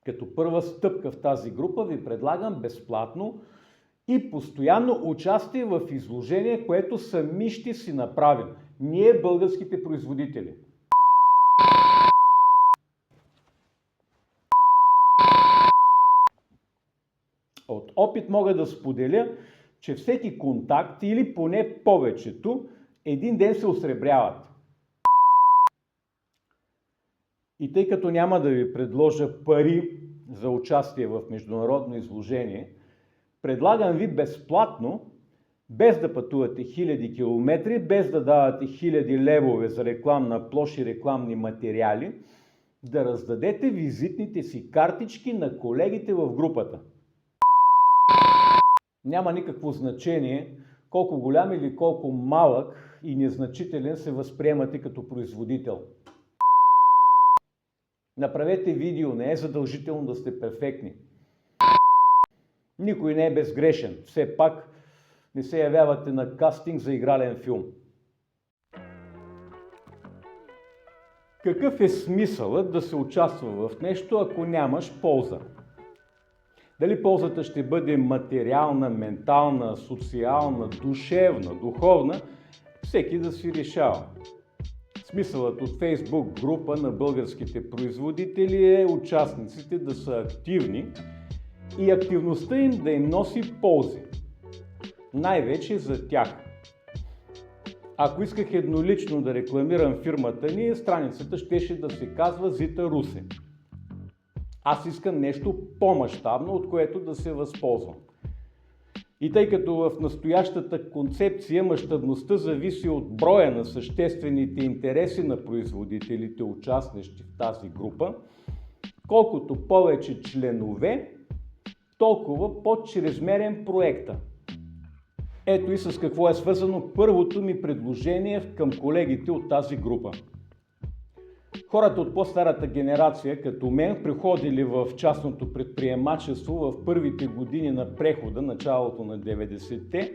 Като първа стъпка в тази група ви предлагам безплатно и постоянно участие в изложение, което сами ще си направим. Ние, българските производители. От опит мога да споделя, че всеки контакт или поне повечето един ден се осребряват. И тъй като няма да ви предложа пари за участие в международно изложение, предлагам ви безплатно, без да пътувате хиляди километри, без да давате хиляди левове за рекламна площ и рекламни материали, да раздадете визитните си картички на колегите в групата. Няма никакво значение колко голям или колко малък и незначителен се възприемате като производител. Направете видео, не е задължително да сте перфектни. Никой не е безгрешен, все пак не се явявате на кастинг за игрален филм. Какъв е смисълът да се участва в нещо, ако нямаш полза? Дали ползата ще бъде материална, ментална, социална, душевна, духовна, всеки да си решава. Смисълът от Facebook група на българските производители е участниците да са активни и активността им да им носи ползи. Най-вече за тях. Ако исках еднолично да рекламирам фирмата ни, страницата щеше да се казва Зита Русе. Аз искам нещо по-мащабно, от което да се възползвам. И тъй като в настоящата концепция мащабността зависи от броя на съществените интереси на производителите, участващи в тази група, колкото повече членове, толкова по-чрезмерен проекта. Ето и с какво е свързано първото ми предложение към колегите от тази група. Хората от по-старата генерация, като мен, приходили в частното предприемачество в първите години на прехода, началото на 90-те,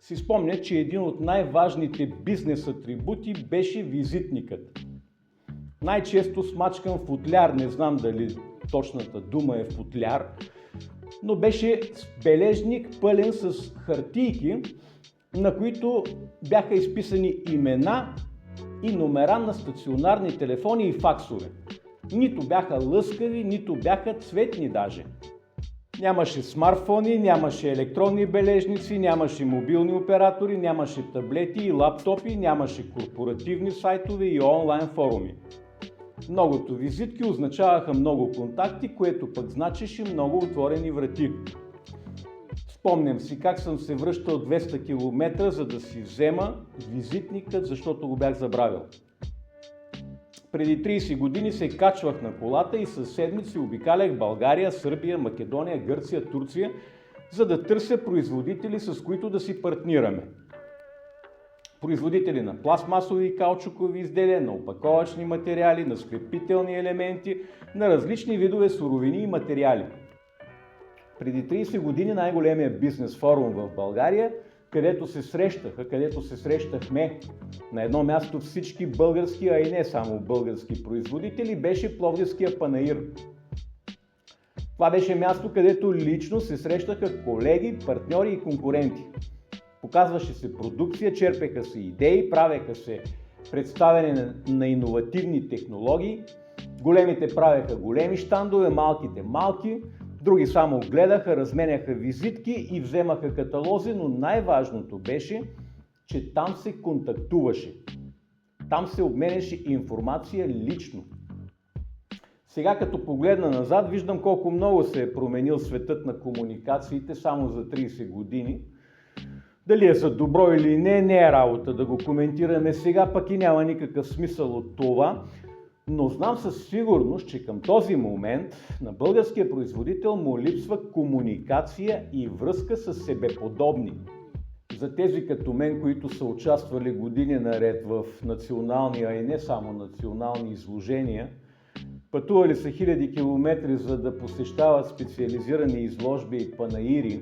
си спомнят, че един от най-важните бизнес атрибути беше визитникът. Най-често смачкан футляр, не знам дали точната дума е футляр, но беше бележник пълен с хартийки, на които бяха изписани имена и номера на стационарни телефони и факсове. Нито бяха лъскави, нито бяха цветни даже. Нямаше смартфони, нямаше електронни бележници, нямаше мобилни оператори, нямаше таблети и лаптопи, нямаше корпоративни сайтове и онлайн форуми. Многото визитки означаваха много контакти, което пък значеше много отворени врати. Спомням си как съм се връщал 200 км, за да си взема визитникът, защото го бях забравил. Преди 30 години се качвах на колата и със седмици обикалях България, Сърбия, Македония, Гърция, Турция, за да търся производители, с които да си партнираме. Производители на пластмасови и каучукови изделия, на опаковъчни материали, на скрепителни елементи, на различни видове суровини и материали. Преди 30 години най-големият бизнес форум в България, където се срещахме на едно място всички български, а и не само български производители, беше Пловдивския панаир. Това беше място, където лично се срещаха колеги, партньори и конкуренти. Показваше се продукция, черпеха се идеи, правеха се представяне на иновативни технологии, големите правеха големи щандове, малките малки, други само гледаха, разменяха визитки и вземаха каталози, но най-важното беше, че там се контактуваше. Там се обменяше информация лично. Сега като погледна назад, виждам колко много се е променил светът на комуникациите само за 30 години. Дали е за добро или не е работа да го коментираме сега, пък и няма никакъв смисъл от това. Но знам със сигурност, че към този момент на българския производител му липсва комуникация и връзка с себеподобни. За тези като мен, които са участвали години наред в национални, а и не само национални изложения, пътували са хиляди километри, за да посещават специализирани изложби и панаири,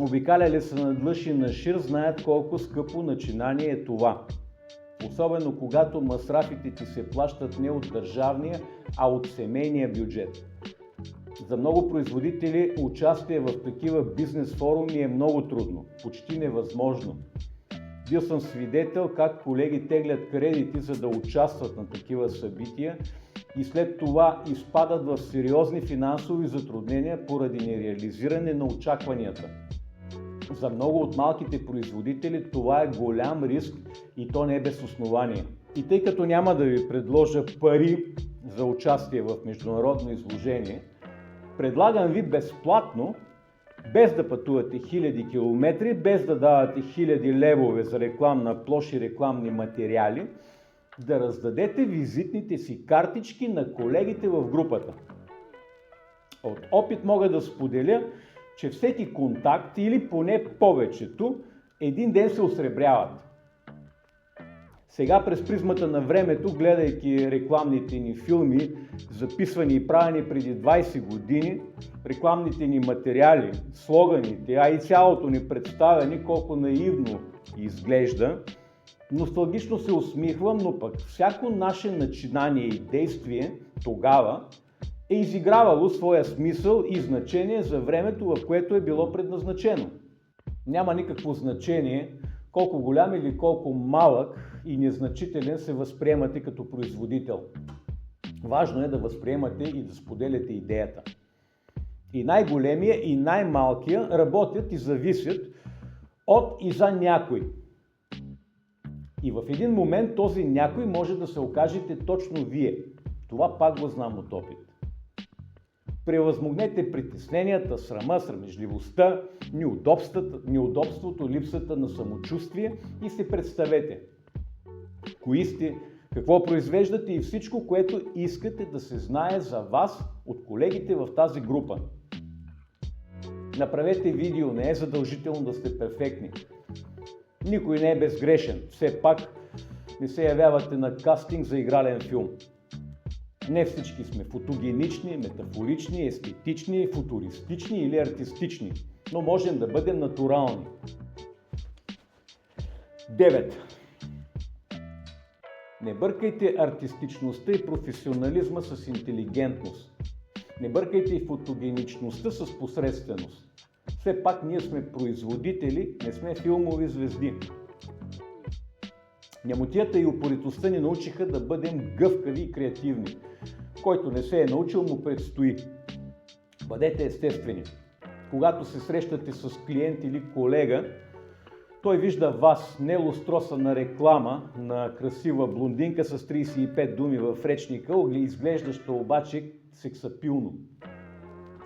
обикаляли са надлъж и нашир, знаят колко скъпо начинание е това. Особено когато масрафите ти се плащат не от държавния, а от семейния бюджет. За много производители участие в такива бизнес форуми е много трудно, почти невъзможно. Бил съм свидетел как колеги теглят кредити, за да участват на такива събития и след това изпадат в сериозни финансови затруднения поради нереализиране на очакванията. За много от малките производители това е голям риск и то не е без основание. И тъй като няма да ви предложа пари за участие в международно изложение, предлагам ви безплатно, без да пътувате хиляди километри, без да давате хиляди левове за рекламна площ и рекламни материали, да раздадете визитните си картички на колегите в групата. От опит мога да споделя, че всеки контакт или поне повечето един ден се осребряват. Сега през призмата на времето, гледайки рекламните ни филми, записвани и правени преди 20 години, рекламните ни материали, слоганите, а и цялото ни представяне, колко наивно изглежда, носталгично се усмихвам, но пък всяко наше начинание и действие тогава е изигравало своя смисъл и значение за времето, в което е било предназначено. Няма никакво значение колко голям или колко малък и незначителен се възприемате като производител. Важно е да възприемате и да споделяте идеята. И най-големия, и най-малкия работят и зависят от и за някой. И в един момент този някой може да се окажете точно вие. Това пак го знам от опит. Превъзмогнете притесненията, срама, срамежливостта, неудобството, липсата на самочувствие и се представете. Кои сте, какво произвеждате и всичко, което искате да се знае за вас от колегите в тази група. Направете видео, не е задължително да сте перфектни. Никой не е безгрешен, все пак не се явявате на кастинг за игрален филм. Не всички сме фотогенични, метафорични, естетични, футуристични или артистични, но можем да бъдем натурални. 9. Не бъркайте артистичността и професионализма с интелигентност. Не бъркайте и фотогеничността с посредственост. Все пак ние сме производители, не сме филмови звезди. Нямотията и упоритостта ни научиха да бъдем гъвкави и креативни. Който не се е научил, му предстои. Бъдете естествени. Когато се срещате с клиент или колега, той вижда вас, не лустросана реклама на красива блондинка с 35 думи в речника, изглеждаща обаче сексапилно.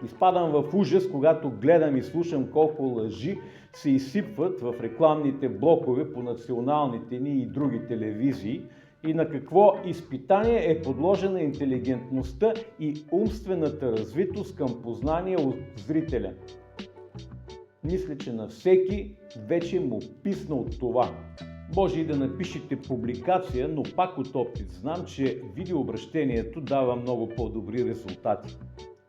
Изпадам в ужас, когато гледам и слушам колко лъжи се изсипват в рекламните блокове по националните ни и други телевизии и на какво изпитание е подложена интелигентността и умствената развитост към познание от зрителя. Мисля, че на всеки вече му писна от това. Може и да напишете публикация, но пак от опит знам, че видеообращението дава много по-добри резултати.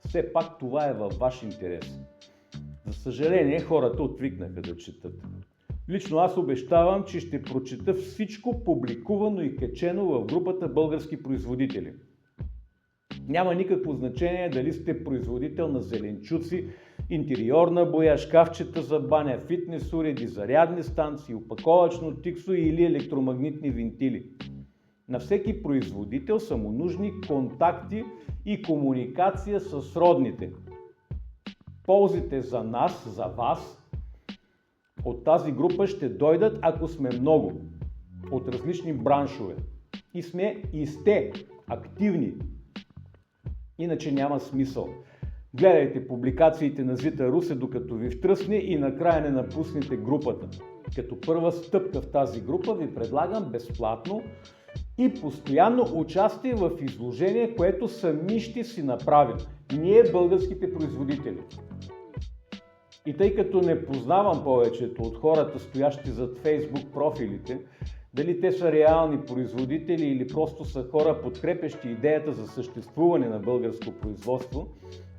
Все пак това е във ваш интерес. За съжаление, хората отвикнаха да четат. Лично аз обещавам, че ще прочета всичко публикувано и качено в групата български производители. Няма никакво значение дали сте производител на зеленчуци, интериорна боя, шкафчета за баня, фитнес уреди, зарядни станции, опаковъчно тиксо или електромагнитни вентили. На всеки производител са му нужни контакти и комуникация с родните. Ползите за нас, за вас, от тази група ще дойдат, ако сме много, от различни браншове. И сте активни. Иначе няма смисъл. Гледайте публикациите на Зита Русе, докато ви втръсне и накрая не напуснете групата. Като първа стъпка в тази група ви предлагам безплатно и постоянно участие в изложение, което сами ще си направим. Ние, българските производители. И тъй като не познавам повечето от хората, стоящи зад Facebook профилите, дали те са реални производители или просто са хора, подкрепящи идеята за съществуване на българско производство,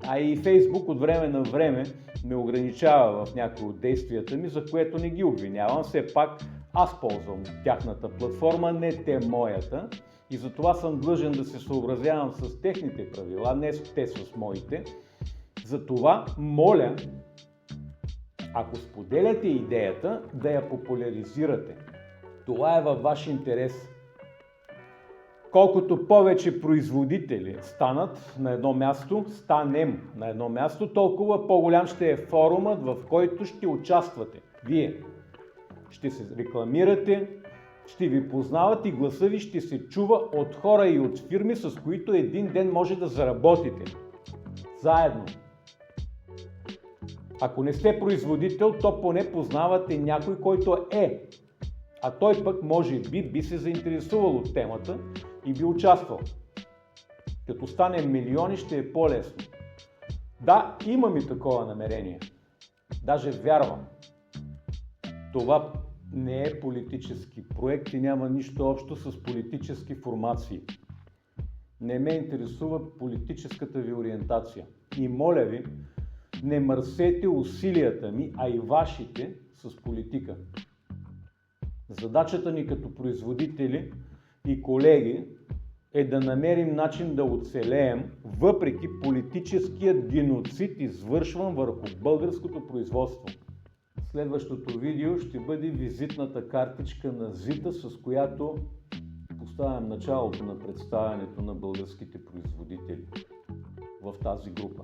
а и Facebook от време на време ме ограничава в някои от действията ми, за което не ги обвинявам. Все пак аз ползвам тяхната платформа, не те моята, и затова съм длъжен да се съобразявам с техните правила, не те с моите. Затова моля, ако споделяте идеята, да я популяризирате. Това е във ваш интерес. Колкото повече производители станат на едно място, станем на едно място, толкова по-голям ще е форумът, в който ще участвате. Вие ще се рекламирате, ще ви познават и гласа ви ще се чува от хора и от фирми, с които един ден може да заработите. Заедно. Ако не сте производител, то поне познавате някой, който е. А той пък може би се заинтересувал от темата и би участвал. Като стане милиони, ще е по-лесно. Да, имам и такова намерение. Даже вярвам. Това не е политически проект и няма нищо общо с политически формации. Не ме интересува политическата ви ориентация. И моля ви, не мърсете усилията ми, а и вашите с политика. Задачата ни като производители и колеги е да намерим начин да оцелеем, въпреки политическият геноцид, извършван върху българското производство. Следващото видео ще бъде визитната картичка на ЗИТа, с която поставям началото на представянето на българските производители в тази група.